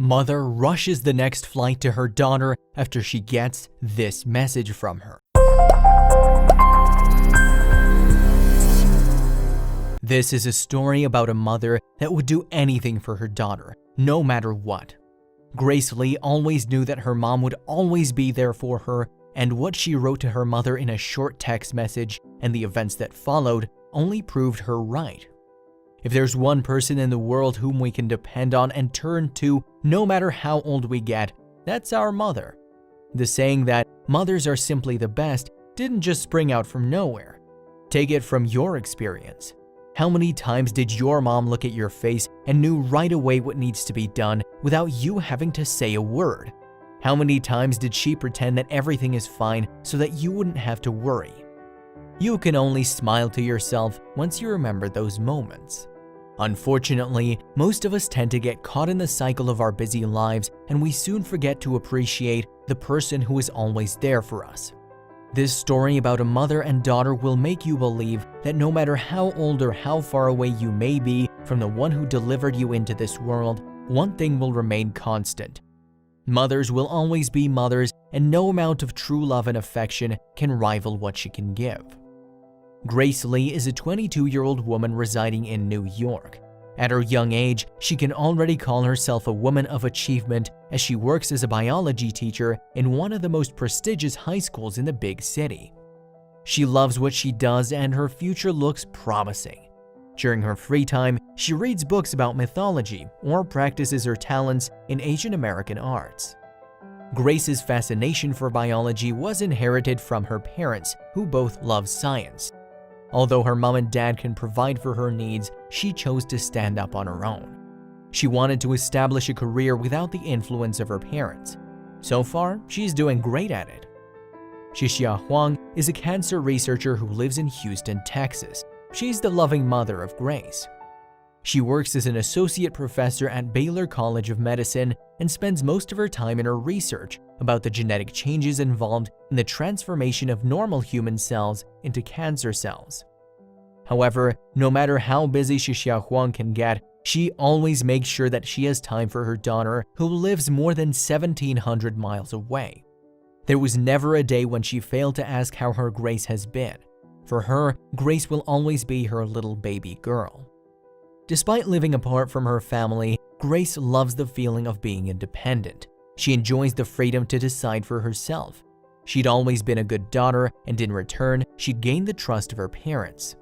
Mother rushes the next flight to her daughter after she gets this message from her. This is a story about a mother that would do anything for her daughter, no matter what. Grace Lee always knew that her mom would always be there for her, and what she wrote to her mother in a short text message and the events that followed only proved her right. If there's one person in the world whom we can depend on and turn to no matter how old we get, that's our mother. The saying that mothers are simply the best didn't just spring out from nowhere. Take it from your experience. How many times did your mom look at your face and knew right away what needs to be done without you having to say a word? How many times did she pretend that everything is fine so that you wouldn't have to worry? You can only smile to yourself once you remember those moments. Unfortunately, most of us tend to get caught in the cycle of our busy lives, and we soon forget to appreciate the person who is always there for us. This story about a mother and daughter will make you believe that no matter how old or how far away you may be from the one who delivered you into this world, one thing will remain constant. Mothers will always be mothers, and no amount of true love and affection can rival what she can give. Grace Lee is a 22-year-old woman residing in New York. At her young age, she can already call herself a woman of achievement as she works as a biology teacher in one of the most prestigious high schools in the big city. She loves what she does and her future looks promising. During her free time, she reads books about mythology or practices her talents in Asian American arts. Grace's fascination for biology was inherited from her parents, who both love science. Although her mom and dad can provide for her needs, she chose to stand up on her own. She wanted to establish a career without the influence of her parents. So far, she's doing great at it. Xixia Huang is a cancer researcher who lives in Houston, Texas. She's the loving mother of Grace. She works as an associate professor at Baylor College of Medicine and spends most of her time in her research about the genetic changes involved in the transformation of normal human cells into cancer cells. However, no matter how busy Xixia Huang can get, she always makes sure that she has time for her daughter, who lives more than 1,700 miles away. There was never a day when she failed to ask how her Grace has been. For her, Grace will always be her little baby girl. Despite living apart from her family, Grace loves the feeling of being independent. She enjoys the freedom to decide for herself. She'd always been a good daughter, and in return, she'd gained the trust of her parents.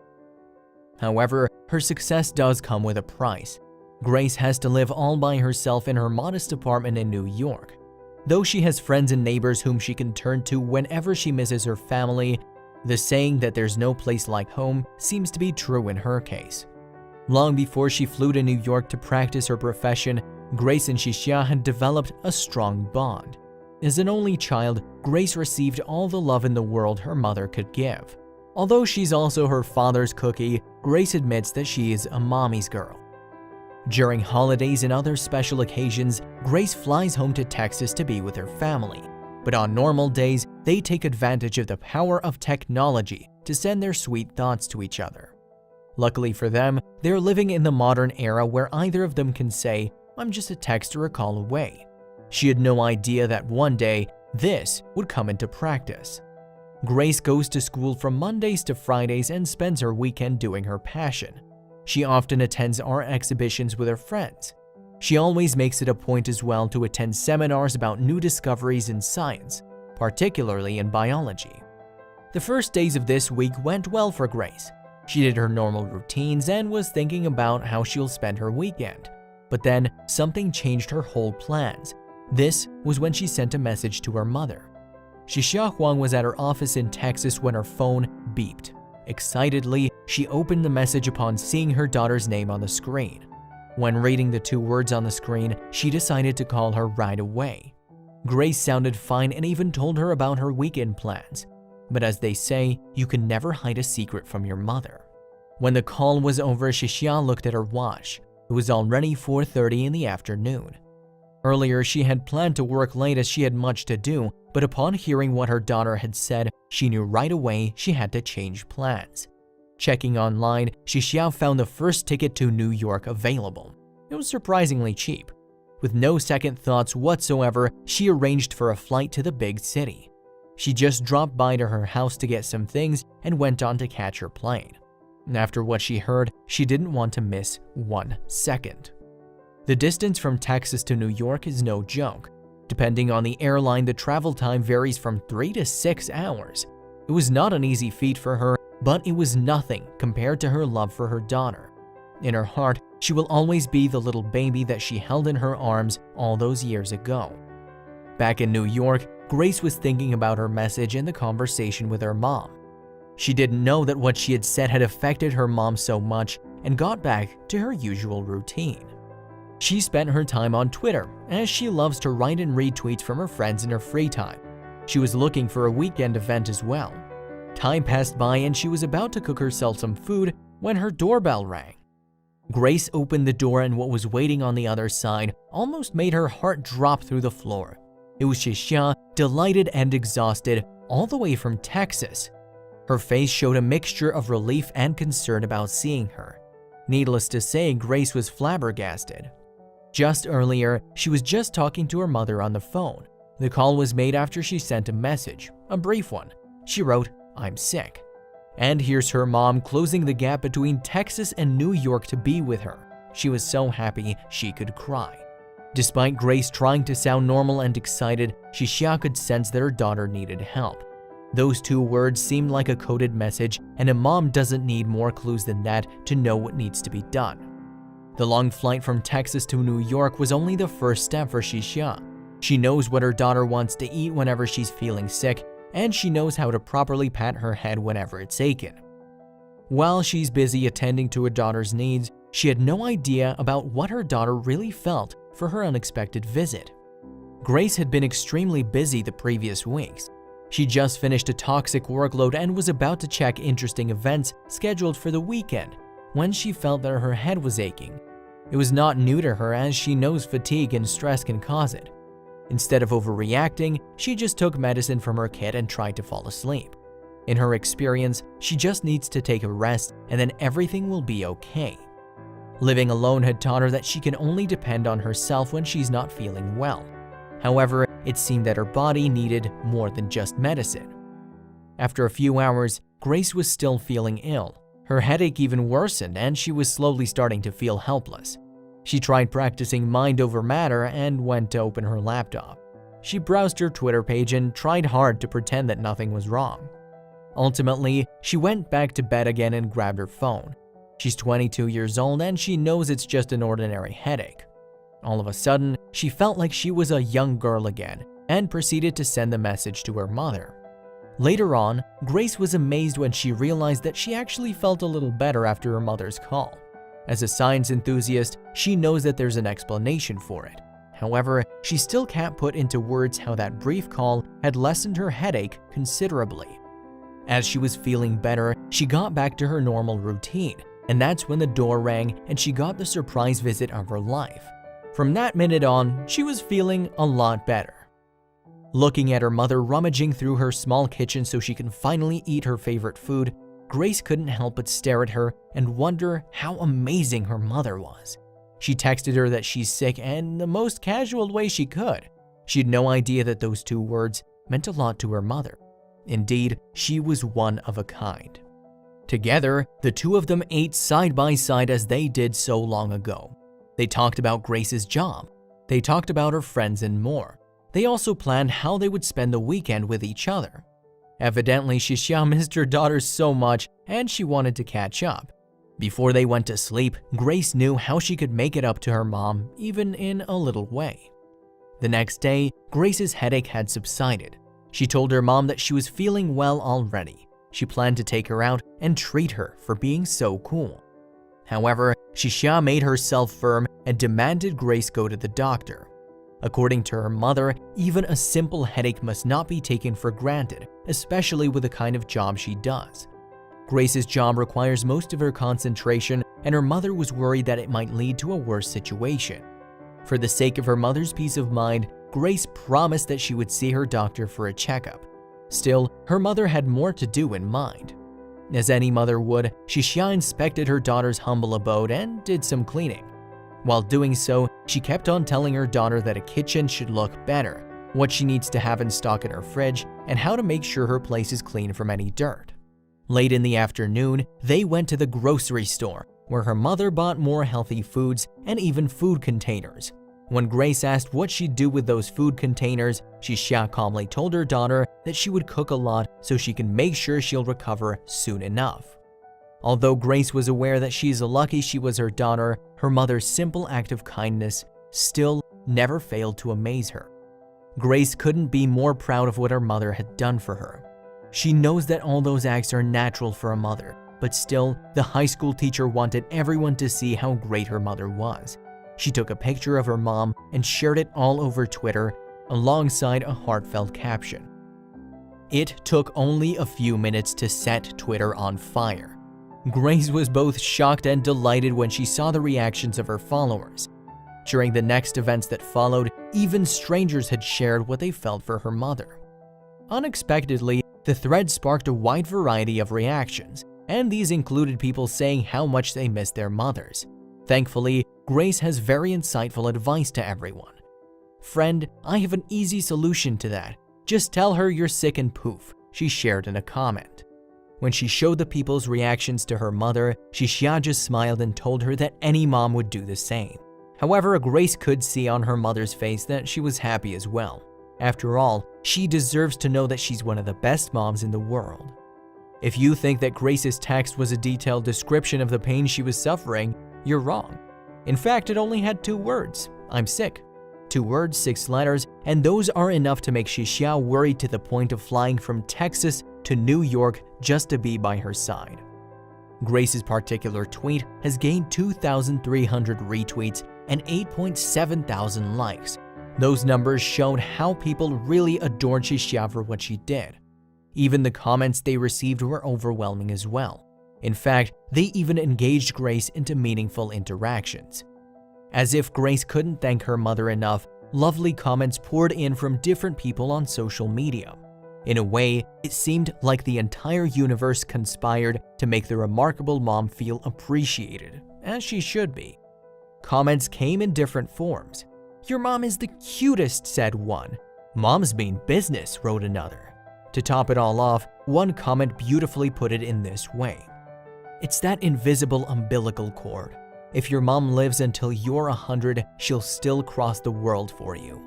However, her success does come with a price. Grace has to live all by herself in her modest apartment in New York. Though she has friends and neighbors whom she can turn to whenever she misses her family, the saying that there's no place like home seems to be true in her case. Long before she flew to New York to practice her profession, Grace and Xixia had developed a strong bond. As an only child, Grace received all the love in the world her mother could give. Although she's also her father's cookie, Grace admits that she is a mommy's girl. During holidays and other special occasions, Grace flies home to Texas to be with her family. But on normal days, they take advantage of the power of technology to send their sweet thoughts to each other. Luckily for them, they're living in the modern era where either of them can say, "I'm just a text or a call away." She had no idea that one day, this would come into practice. Grace goes to school from Mondays to Fridays and spends her weekend doing her passion. She often attends art exhibitions with her friends. She always makes it a point as well to attend seminars about new discoveries in science, particularly in biology. The first days of this week went well for Grace. She did her normal routines and was thinking about how she'll spend her weekend. But then something changed her whole plans. This was when she sent a message to her mother. Xixia Huang was at her office in Texas when her phone beeped. Excitedly, she opened the message upon seeing her daughter's name on the screen. When reading the two words on the screen, she decided to call her right away. Grace sounded fine and even told her about her weekend plans. But as they say, you can never hide a secret from your mother. When the call was over, Xixia looked at her watch. It was already 4:30 in the afternoon. Earlier, she had planned to work late as she had much to do, but upon hearing what her daughter had said, she knew right away she had to change plans. Checking online, Xixia found the first ticket to New York available. It was surprisingly cheap. With no second thoughts whatsoever, she arranged for a flight to the big city. She just dropped by to her house to get some things and went on to catch her plane. After what she heard, she didn't want to miss 1 second. The distance from Texas to New York is no joke. Depending on the airline, the travel time varies from 3 to 6 hours. It was not an easy feat for her, but it was nothing compared to her love for her daughter. In her heart, she will always be the little baby that she held in her arms all those years ago. Back in New York, Grace was thinking about her message and the conversation with her mom. She didn't know that what she had said had affected her mom so much and got back to her usual routine. She spent her time on Twitter, as she loves to write and read tweets from her friends in her free time. She was looking for a weekend event as well. Time passed by and she was about to cook herself some food when her doorbell rang. Grace opened the door and what was waiting on the other side almost made her heart drop through the floor. It was Xixia, delighted and exhausted, all the way from Texas. Her face showed a mixture of relief and concern about seeing her. Needless to say, Grace was flabbergasted. Just earlier, she was just talking to her mother on the phone. The call was made after she sent a message, a brief one. She wrote, "I'm sick." And here's her mom closing the gap between Texas and New York to be with her. She was so happy she could cry. Despite Grace trying to sound normal and excited, Xixia could sense that her daughter needed help. Those 2 words seemed like a coded message, and a mom doesn't need more clues than that to know what needs to be done. The long flight from Texas to New York was only the first step for Xixia. She knows what her daughter wants to eat whenever she's feeling sick, and she knows how to properly pat her head whenever it's aching. While she's busy attending to her daughter's needs, she had no idea about what her daughter really felt for her unexpected visit. Grace had been extremely busy the previous weeks. She just finished a toxic workload and was about to check interesting events scheduled for the weekend when she felt that her head was aching. It was not new to her, as she knows fatigue and stress can cause it. Instead of overreacting, she just took medicine from her kit and tried to fall asleep. In her experience, she just needs to take a rest and then everything will be okay. Living alone had taught her that she can only depend on herself when she's not feeling well. However, it seemed that her body needed more than just medicine. After a few hours, Grace was still feeling ill. Her headache even worsened and she was slowly starting to feel helpless. She tried practicing mind over matter and went to open her laptop. She browsed her Twitter page and tried hard to pretend that nothing was wrong. Ultimately, she went back to bed again and grabbed her phone. She's 22 years old and she knows it's just an ordinary headache. All of a sudden, she felt like she was a young girl again and proceeded to send the message to her mother. Later on, Grace was amazed when she realized that she actually felt a little better after her mother's call. As a science enthusiast, she knows that there's an explanation for it. However, she still can't put into words how that brief call had lessened her headache considerably. As she was feeling better, she got back to her normal routine, and that's when the door rang and she got the surprise visit of her life. From that minute on, she was feeling a lot better. Looking at her mother rummaging through her small kitchen so she can finally eat her favorite food, Grace couldn't help but stare at her and wonder how amazing her mother was. She texted her that she's sick in the most casual way she could. She had no idea that those 2 words meant a lot to her mother. Indeed, she was one of a kind. Together, the 2 of them ate side by side as they did so long ago. They talked about Grace's job. They talked about her friends and more. They also planned how they would spend the weekend with each other. Evidently, Xixia missed her daughter so much and she wanted to catch up. Before they went to sleep, Grace knew how she could make it up to her mom, even in a little way. The next day, Grace's headache had subsided. She told her mom that she was feeling well already. She planned to take her out and treat her for being so cool. However, Xixia made herself firm and demanded Grace go to the doctor. According to her mother, even a simple headache must not be taken for granted, especially with the kind of job she does. Grace's job requires most of her concentration, and her mother was worried that it might lead to a worse situation. For the sake of her mother's peace of mind, Grace promised that she would see her doctor for a checkup. Still, her mother had more to do in mind. As any mother would, Xixia inspected her daughter's humble abode and did some cleaning. While doing so, she kept on telling her daughter that a kitchen should look better, what she needs to have in stock in her fridge, and how to make sure her place is clean from any dirt. Late in the afternoon, they went to the grocery store, where her mother bought more healthy foods and even food containers. When Grace asked what she'd do with those food containers, Xia calmly told her daughter that she would cook a lot so she can make sure she'll recover soon enough. Although Grace was aware that she's lucky she was her daughter, her mother's simple act of kindness still never failed to amaze her. Grace couldn't be more proud of what her mother had done for her. She knows that all those acts are natural for a mother, but still, the high school teacher wanted everyone to see how great her mother was. She took a picture of her mom and shared it all over Twitter alongside a heartfelt caption. It took only a few minutes to set Twitter on fire. Grace was both shocked and delighted when she saw the reactions of her followers. During the next events that followed, even strangers had shared what they felt for her mother. Unexpectedly, the thread sparked a wide variety of reactions, and these included people saying how much they missed their mothers. Thankfully, Grace has very insightful advice to everyone. "Friend, I have an easy solution to that. Just tell her you're sick and poof," she shared in a comment. When she showed the people's reactions to her mother, Xia just smiled and told her that any mom would do the same. However, Grace could see on her mother's face that she was happy as well. After all, she deserves to know that she's one of the best moms in the world. If you think that Grace's text was a detailed description of the pain she was suffering, you're wrong. In fact, it only had 2 words, "I'm sick." 2 words, 6 letters, and those are enough to make Xia worried to the point of flying from Texas to New York just to be by her side. Grace's particular tweet has gained 2,300 retweets and 8.7 thousand likes. Those numbers showed how people really adored Xia for what she did. Even the comments they received were overwhelming as well. In fact, they even engaged Grace into meaningful interactions. As if Grace couldn't thank her mother enough, lovely comments poured in from different people on social media. In a way, it seemed like the entire universe conspired to make the remarkable mom feel appreciated, as she should be. Comments came in different forms. "Your mom is the cutest," said one. "Moms mean business," wrote another. To top it all off, one comment beautifully put it in this way: "It's that invisible umbilical cord. If your mom lives until you're 100, she'll still cross the world for you."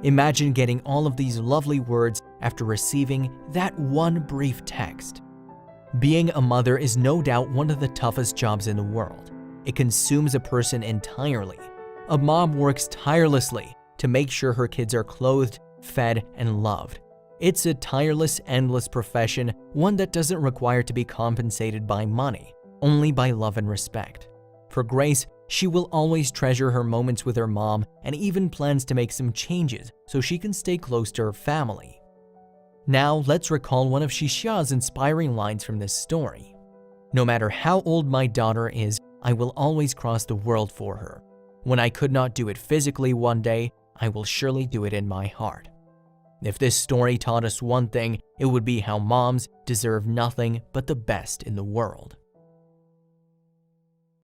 Imagine getting all of these lovely words after receiving that one brief text. Being a mother is no doubt one of the toughest jobs in the world. It consumes a person entirely. A mom works tirelessly to make sure her kids are clothed, fed, and loved. It's a tireless, endless profession, one that doesn't require to be compensated by money, only by love and respect. For Grace, she will always treasure her moments with her mom and even plans to make some changes so she can stay close to her family. Now, let's recall one of Xia's inspiring lines from this story. "No matter how old my daughter is, I will always cross the world for her. When I could not do it physically one day, I will surely do it in my heart." If this story taught us one thing, it would be how moms deserve nothing but the best in the world.